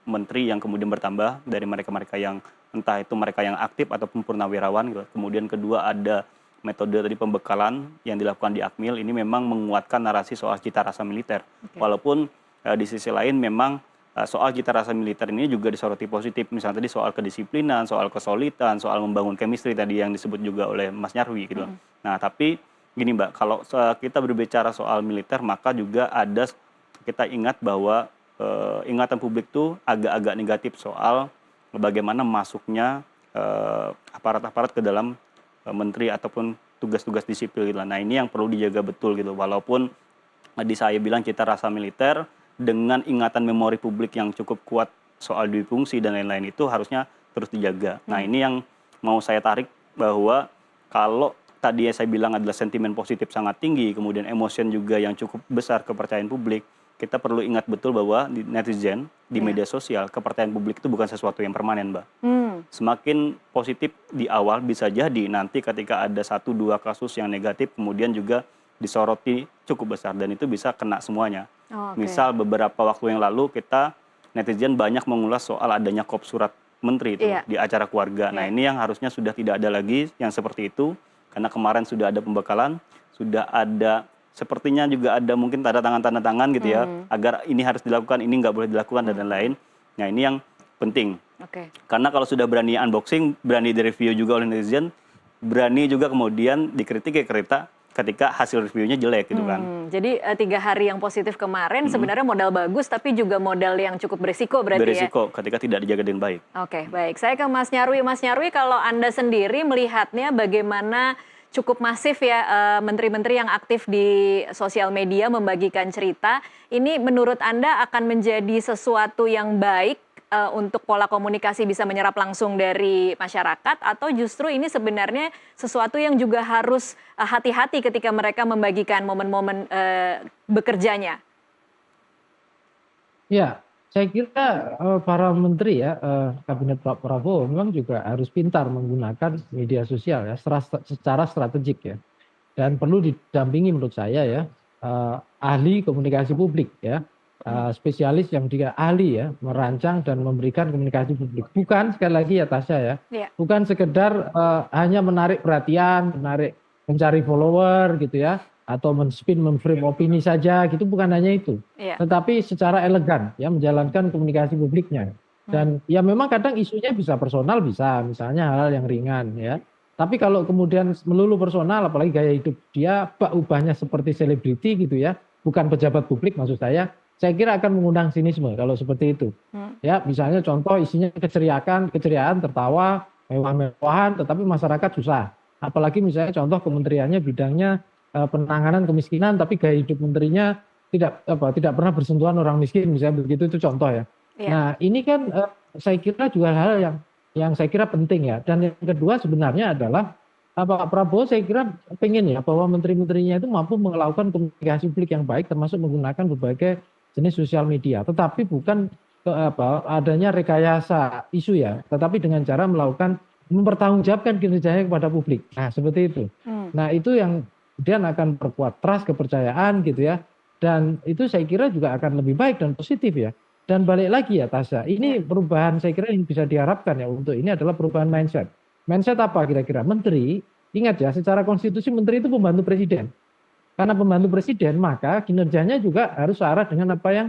menteri yang kemudian bertambah dari mereka-mereka yang entah itu mereka yang aktif ataupun purnawirawan gitu. Kemudian kedua ada metode tadi pembekalan yang dilakukan di Akmil, ini memang menguatkan narasi soal cita rasa militer. Walaupun di sisi lain memang soal cita rasa militer ini juga disoroti positif, misalnya tadi soal kedisiplinan, soal kesolidan, soal membangun chemistry tadi yang disebut juga oleh Mas Nyarwi gitu. Nah tapi gini Mbak, kalau kita berbicara soal militer maka juga ada kita ingat bahwa ingatan publik itu agak-agak negatif soal bagaimana masuknya aparat-aparat ke dalam menteri ataupun tugas-tugas di sipil gitu. Nah ini yang perlu dijaga betul gitu. Walaupun tadi saya bilang cita rasa militer dengan ingatan memori publik yang cukup kuat soal duifungsi dan lain-lain itu harusnya terus dijaga. Nah ini yang mau saya tarik bahwa kalau tadi saya bilang adalah sentimen positif sangat tinggi, kemudian emosi juga yang cukup besar kepercayaan publik, kita perlu ingat betul bahwa di netizen, di media sosial, kepercayaan publik itu bukan sesuatu yang permanen, Mbak. Semakin positif di awal bisa jadi nanti ketika ada 1-2 kasus yang negatif, kemudian juga disoroti cukup besar dan itu bisa kena semuanya. Misal beberapa waktu yang lalu kita netizen banyak mengulas soal adanya kop surat menteri itu di acara keluarga. Nah ini yang harusnya sudah tidak ada lagi yang seperti itu, karena kemarin sudah ada pembekalan, sudah ada sepertinya juga ada mungkin tanda tangan gitu ya, agar ini harus dilakukan, ini nggak boleh dilakukan dan lain-lain. Nah ini yang penting. Karena kalau sudah berani unboxing, berani direview juga oleh netizen, berani juga kemudian dikritik ketika hasil reviewnya jelek gitu kan. Jadi 3 hari yang positif kemarin sebenarnya modal bagus tapi juga modal yang cukup beresiko berarti beresiko ketika tidak dijaga dengan baik. Oke, baik. Saya ke Mas Nyarwi. Mas Nyarwi, kalau Anda sendiri melihatnya bagaimana cukup masif ya menteri-menteri yang aktif di sosial media membagikan cerita. Ini menurut Anda akan menjadi sesuatu yang baik untuk pola komunikasi bisa menyerap langsung dari masyarakat, atau justru ini sebenarnya sesuatu yang juga harus hati-hati ketika mereka membagikan momen-momen bekerjanya? Ya, saya kira para menteri ya, kabinet Pak Prabowo memang juga harus pintar menggunakan media sosial ya secara strategik ya. Dan perlu didampingi menurut saya ya, ahli komunikasi publik ya, spesialis yang dia ahli ya, merancang dan memberikan komunikasi publik. Bukan sekali lagi ya Tasya ya, bukan sekedar hanya menarik perhatian, mencari follower gitu ya, atau men-spin, men-frame opini saja gitu, bukan hanya itu. Tetapi secara elegan ya menjalankan komunikasi publiknya. Dan ya memang kadang isunya bisa personal, bisa misalnya hal-hal yang ringan ya. Tapi kalau kemudian melulu personal, apalagi gaya hidup dia ubahnya seperti selebriti gitu ya, bukan pejabat publik maksud saya kira akan mengundang sinisme kalau seperti itu. Ya misalnya contoh isinya keceriaan, tertawa, mewah-mewahan, tetapi masyarakat susah. Apalagi misalnya contoh kementeriannya bidangnya penanganan kemiskinan, tapi gaya hidup menterinya tidak pernah bersentuhan orang miskin, misalnya begitu, itu contoh ya. Nah ini kan saya kira juga hal yang saya kira penting ya. Dan yang kedua sebenarnya adalah Pak Prabowo saya kira pengen ya bahwa menteri-menterinya itu mampu melakukan komunikasi publik yang baik, termasuk menggunakan berbagai jenis sosial media. Tetapi bukan adanya rekayasa isu ya, tetapi dengan cara melakukan mempertanggungjawabkan kinerjanya kepada publik. Nah, seperti itu. Nah, itu yang kemudian akan perkuat trust, kepercayaan gitu ya. Dan itu saya kira juga akan lebih baik dan positif ya. Dan balik lagi ya Tasya, ini perubahan saya kira yang bisa diharapkan ya untuk ini adalah perubahan mindset. Mindset apa kira-kira? Menteri, ingat ya, secara konstitusi menteri itu pembantu presiden. Karena pembantu presiden, maka kinerjanya juga harus searah dengan apa yang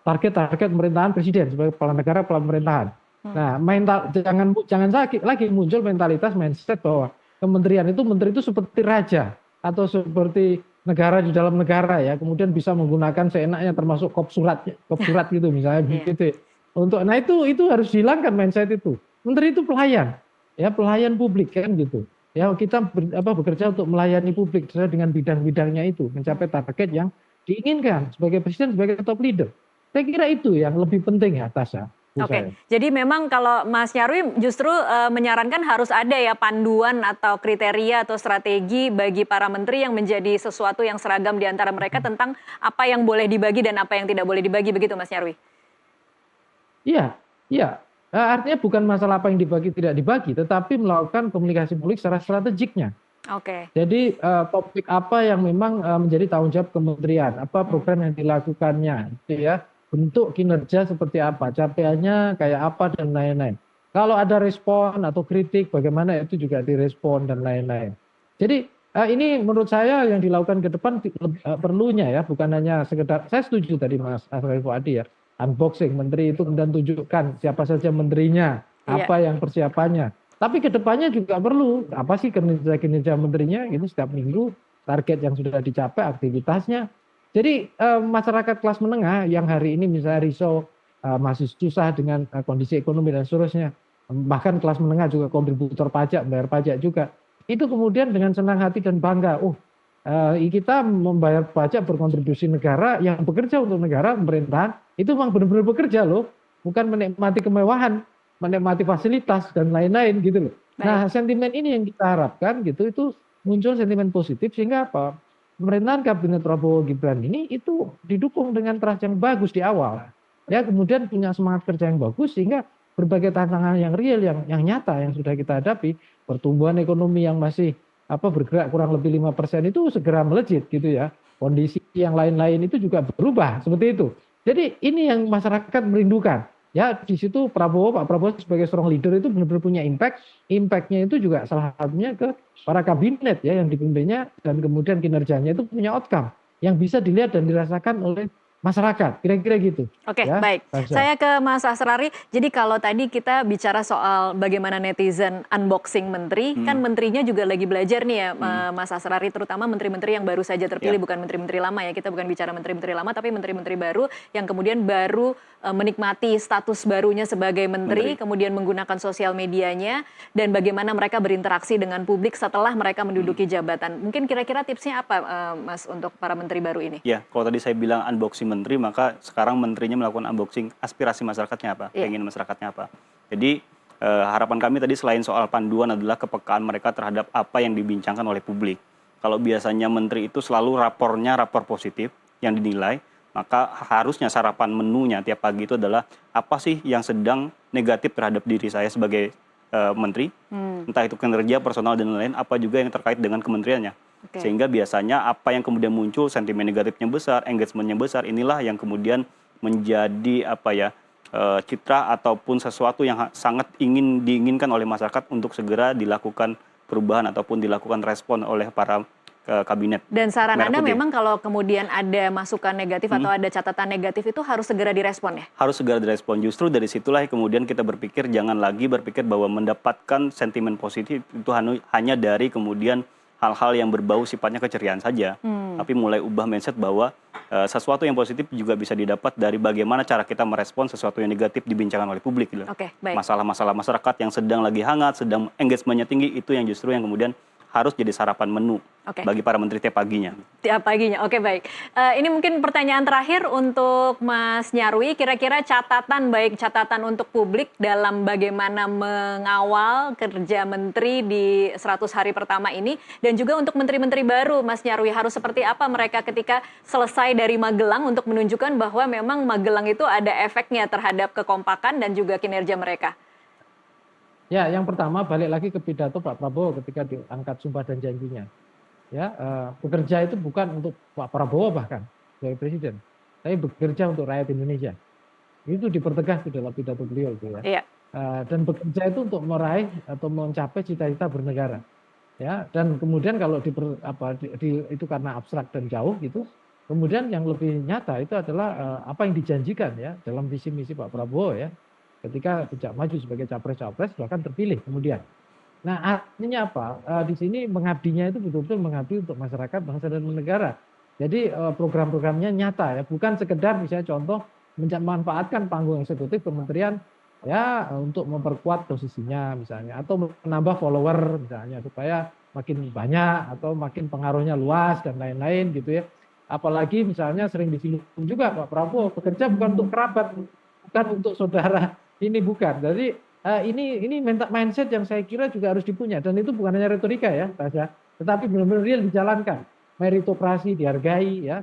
target-target pemerintahan presiden sebagai kepala negara, kepala pemerintahan. Nah, jangan lagi muncul mentalitas mindset bahwa kementerian itu menteri itu seperti raja atau seperti negara di dalam negara ya, kemudian bisa menggunakan seenaknya termasuk kop surat gitu misalnya begitu. Nah itu harus dihilangkan mindset itu. Menteri itu pelayan, ya pelayan publik kan gitu. Ya kita bekerja untuk melayani publik sesuai dengan bidang-bidangnya itu, mencapai target yang diinginkan sebagai presiden, sebagai top leader. Saya kira itu yang lebih penting ya Tasya. Oke, jadi memang kalau Mas Nyarwi justru menyarankan harus ada ya panduan atau kriteria atau strategi bagi para menteri yang menjadi sesuatu yang seragam di antara mereka tentang apa yang boleh dibagi dan apa yang tidak boleh dibagi, begitu Mas Nyarwi? Iya, iya. Artinya bukan masalah apa yang dibagi tidak dibagi, tetapi melakukan komunikasi publik secara strategiknya. Oke. Jadi topik apa yang memang menjadi tanggung jawab kementerian, apa program yang dilakukannya, gitu ya. Bentuk kinerja seperti apa, capaiannya kayak apa dan lain-lain. Kalau ada respon atau kritik, bagaimana itu juga direspon dan lain-lain. Jadi ini menurut saya yang dilakukan ke depan perlunya ya, bukan hanya sekedar. Saya setuju tadi Mas Asrari Fuadi ya, unboxing menteri itu kemudian tunjukkan siapa saja menterinya, apa yang persiapannya. Tapi ke depannya juga perlu apa sih kinerja menterinya ini setiap minggu, target yang sudah dicapai, aktivitasnya. Jadi masyarakat kelas menengah yang hari ini misalnya risau masih susah dengan kondisi ekonomi dan seterusnya, bahkan kelas menengah juga kontributor pajak, bayar pajak juga, itu kemudian dengan senang hati dan bangga, kita membayar pajak berkontribusi negara yang bekerja untuk negara, pemerintahan, itu memang benar-benar bekerja loh, bukan menikmati kemewahan, menikmati fasilitas dan lain-lain gitu loh. Nah sentimen ini yang kita harapkan gitu, itu muncul sentimen positif sehingga apa? Pemerintahan kabinet Prabowo Gibran ini itu didukung dengan trust yang bagus di awal. Ya, kemudian punya semangat kerja yang bagus sehingga berbagai tantangan yang real, yang nyata yang sudah kita hadapi, pertumbuhan ekonomi yang masih bergerak kurang lebih 5% itu segera melejit gitu ya. Kondisi yang lain-lain itu juga berubah seperti itu. Jadi ini yang masyarakat merindukan. Ya di situ Pak Prabowo sebagai seorang leader itu benar-benar punya impact. Impactnya itu juga salah satunya ke para kabinet ya yang dipimpinnya dan kemudian kinerjanya itu punya outcome yang bisa dilihat dan dirasakan oleh masyarakat, kira-kira gitu. Oke, ya, baik. Saya ke Mas Asrari. Jadi kalau tadi kita bicara soal bagaimana netizen unboxing menteri, kan menterinya juga lagi belajar nih ya, Mas Asrari, terutama menteri-menteri yang baru saja terpilih, bukan menteri-menteri lama ya. Kita bukan bicara menteri-menteri lama, tapi menteri-menteri baru yang kemudian baru menikmati status barunya sebagai menteri, kemudian menggunakan sosial medianya, dan bagaimana mereka berinteraksi dengan publik setelah mereka menduduki jabatan. Mungkin kira-kira tipsnya apa, Mas, untuk para menteri baru ini? Ya, kalau tadi saya bilang unboxing menteri, maka sekarang menterinya melakukan unboxing aspirasi masyarakatnya apa, keinginan masyarakatnya apa. Jadi harapan kami tadi selain soal panduan adalah kepekaan mereka terhadap apa yang dibincangkan oleh publik. Kalau biasanya menteri itu selalu rapornya rapor positif yang dinilai, maka harusnya sarapan menunya tiap pagi itu adalah apa sih yang sedang negatif terhadap diri saya sebagai menteri, entah itu kinerja, personal dan lain-lain, apa juga yang terkait dengan kementeriannya. Sehingga biasanya apa yang kemudian muncul, sentimen negatifnya besar, engagementnya besar, inilah yang kemudian menjadi citra ataupun sesuatu yang sangat diinginkan oleh masyarakat untuk segera dilakukan perubahan ataupun dilakukan respon oleh para kabinet. Dan saran Anda memang kalau kemudian ada masukan negatif atau ada catatan negatif itu harus segera direspon ya? Harus segera direspon. Justru dari situlah kemudian kita berpikir, jangan lagi berpikir bahwa mendapatkan sentimen positif itu hanya dari kemudian hal-hal yang berbau sifatnya keceriaan saja. Tapi mulai ubah mindset bahwa sesuatu yang positif juga bisa didapat dari bagaimana cara kita merespon sesuatu yang negatif dibincangkan oleh publik. Gitu. Masalah-masalah masyarakat yang sedang lagi hangat, sedang engagementnya tinggi, itu yang justru yang kemudian harus jadi sarapan menu bagi para menteri tiap paginya. Tiap paginya, oke baik. Ini mungkin pertanyaan terakhir untuk Mas Nyarwi, kira-kira baik catatan untuk publik dalam bagaimana mengawal kerja menteri di 100 hari pertama ini, dan juga untuk menteri-menteri baru, Mas Nyarwi, harus seperti apa mereka ketika selesai dari Magelang untuk menunjukkan bahwa memang Magelang itu ada efeknya terhadap kekompakan dan juga kinerja mereka? Ya, yang pertama balik lagi ke pidato Pak Prabowo ketika diangkat sumpah dan janjinya. Ya, bekerja itu bukan untuk Pak Prabowo bahkan sebagai presiden, tapi bekerja untuk rakyat Indonesia. Itu dipertegas di dalam pidato beliau itu ya. Iya. Dan bekerja itu untuk meraih atau mencapai cita-cita bernegara. Ya, dan kemudian kalau itu karena abstrak dan jauh gitu, kemudian yang lebih nyata itu adalah apa yang dijanjikan ya dalam visi misi Pak Prabowo ya, ketika sejak maju sebagai capres-capres bahkan terpilih kemudian. Nah, artinya apa? Di sini mengabdinya itu betul-betul mengabdi untuk masyarakat, bangsa dan negara. Jadi program-programnya nyata ya, bukan sekedar misalnya contoh memanfaatkan panggung eksekutif kementerian ya untuk memperkuat posisinya misalnya atau menambah follower misalnya supaya makin banyak atau makin pengaruhnya luas dan lain-lain gitu ya. Apalagi misalnya sering disinggung juga Pak Prabowo bekerja bukan untuk kerabat, bukan untuk saudara. Ini bukan. Jadi ini mindset yang saya kira juga harus dipunya dan itu bukan hanya retorika ya, Tasya, tetapi benar-benar real dijalankan. Meritokrasi dihargai ya,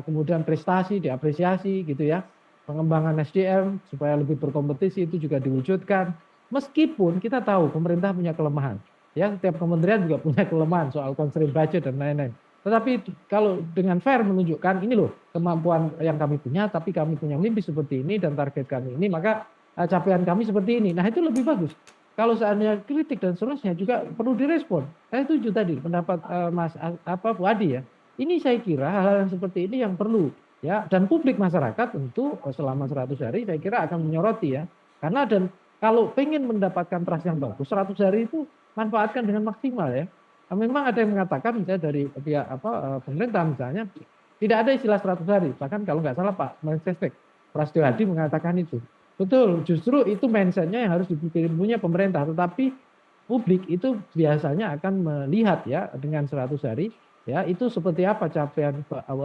kemudian prestasi diapresiasi gitu ya. Pengembangan SDM supaya lebih berkompetisi itu juga diwujudkan. Meskipun kita tahu pemerintah punya kelemahan. Ya, setiap kementerian juga punya kelemahan soal constraint budget dan lain-lain. Tetapi kalau dengan fair menunjukkan ini loh kemampuan yang kami punya, tapi kami punya mimpi seperti ini dan target kami ini, maka capaian kami seperti ini. Nah itu lebih bagus. Kalau seandainya kritik dan seterusnya juga perlu direspon. Saya setuju tadi pendapat Mas Fuadi ya. Ini saya kira hal-hal yang seperti ini yang perlu ya, dan publik masyarakat tentu selama 100 hari saya kira akan menyoroti ya. Karena dan kalau pengen mendapatkan trust yang bagus 100 hari itu manfaatkan dengan maksimal ya. Memang ada yang mengatakan misalnya dari pihak pemerintah misalnya tidak ada istilah 100 hari. Bahkan kalau nggak salah Pak Mensesnek Prasetyo Hadi mengatakan itu. Betul, justru itu mindset-nya yang harus punya pemerintah. Tetapi publik itu biasanya akan melihat ya dengan 100 hari ya itu seperti apa capaian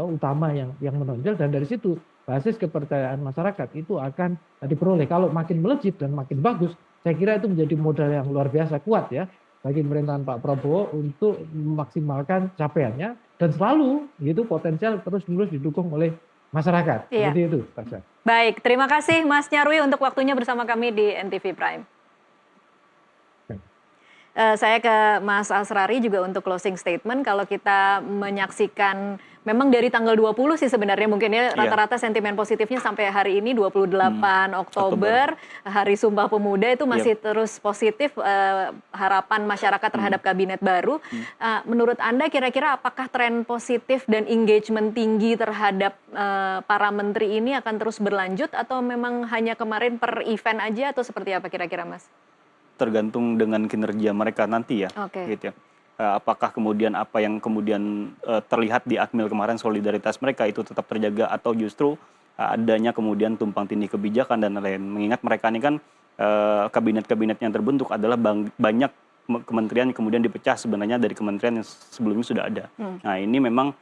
utama yang menonjol dan dari situ basis kepercayaan masyarakat itu akan diperoleh. Kalau makin melejit dan makin bagus, saya kira itu menjadi modal yang luar biasa kuat ya bagi pemerintahan Pak Prabowo untuk memaksimalkan capaiannya dan selalu gitu potensial terus-menerus didukung oleh masyarakat. Iya. Seperti itu, Tasya. Baik, terima kasih Mas Nyarwi untuk waktunya bersama kami di NTV Prime. Saya ke Mas Asrari juga untuk closing statement. Kalau kita menyaksikan, memang dari tanggal 20 sih sebenarnya mungkin ya rata-rata sentimen positifnya sampai hari ini 28 Oktober, Hari Sumpah Pemuda itu masih terus positif harapan masyarakat terhadap kabinet baru. Menurut Anda kira-kira apakah tren positif dan engagement tinggi terhadap para menteri ini akan terus berlanjut atau memang hanya kemarin per event aja atau seperti apa kira-kira Mas? Tergantung dengan kinerja mereka nanti ya, gitu ya. Apakah kemudian apa yang kemudian terlihat di Akmil kemarin solidaritas mereka itu tetap terjaga atau justru adanya kemudian tumpang tindih kebijakan dan lain-lain. Mengingat mereka ini kan kabinet-kabinet yang terbentuk adalah banyak kementerian yang kemudian dipecah sebenarnya dari kementerian yang sebelumnya sudah ada. Nah ini memang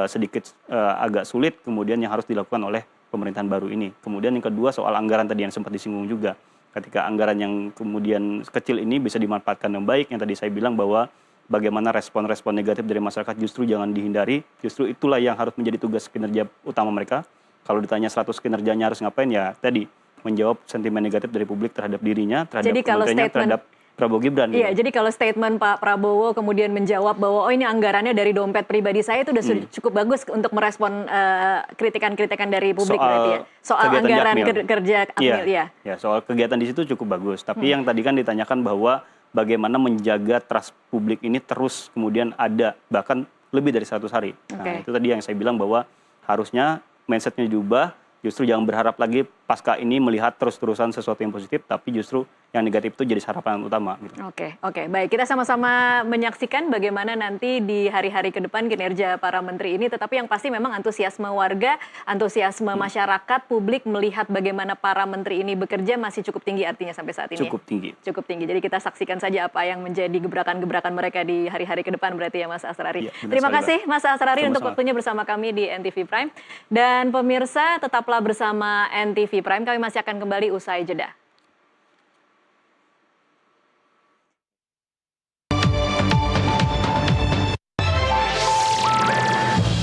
sedikit agak sulit kemudian yang harus dilakukan oleh pemerintahan baru ini. Kemudian yang kedua soal anggaran tadi yang sempat disinggung juga. Ketika anggaran yang kemudian kecil ini bisa dimanfaatkan dengan baik, yang tadi saya bilang bahwa bagaimana respon-respon negatif dari masyarakat justru jangan dihindari, justru itulah yang harus menjadi tugas kinerja utama mereka. Kalau ditanya 100 kinerjanya harus ngapain, ya tadi menjawab sentimen negatif dari publik terhadap dirinya, terhadap kementeriannya, terhadap Prabowo Gibran. Iya, jadi kalau statement Pak Prabowo kemudian menjawab bahwa oh ini anggarannya dari dompet pribadi saya itu sudah cukup bagus untuk merespon kritikan-kritikan dari publik berarti ya. Soal anggaran kerja Akmil ya. Ya, soal kegiatan di situ cukup bagus. Tapi yang tadi kan ditanyakan bahwa bagaimana menjaga trust publik ini terus kemudian ada bahkan lebih dari 100 hari. Nah, itu tadi yang saya bilang bahwa harusnya mindset-nya diubah. Justru jangan berharap lagi pasca ini melihat terus-terusan sesuatu yang positif, tapi justru yang negatif itu jadi harapan utama. Gitu. Oke, baik. Kita sama-sama menyaksikan bagaimana nanti di hari-hari ke depan kinerja para menteri ini. Tetapi yang pasti memang antusiasme warga, antusiasme masyarakat, publik melihat bagaimana para menteri ini bekerja masih cukup tinggi artinya sampai saat ini. Cukup tinggi. Cukup tinggi. Jadi kita saksikan saja apa yang menjadi gebrakan-gebrakan mereka di hari-hari ke depan berarti ya Mas Asrari. Terima kasih Mas Asrari untuk waktunya bersama kami di NTV Prime. Dan pemirsa tetaplah bersama NTV Prime. Kami masih akan kembali usai jeda.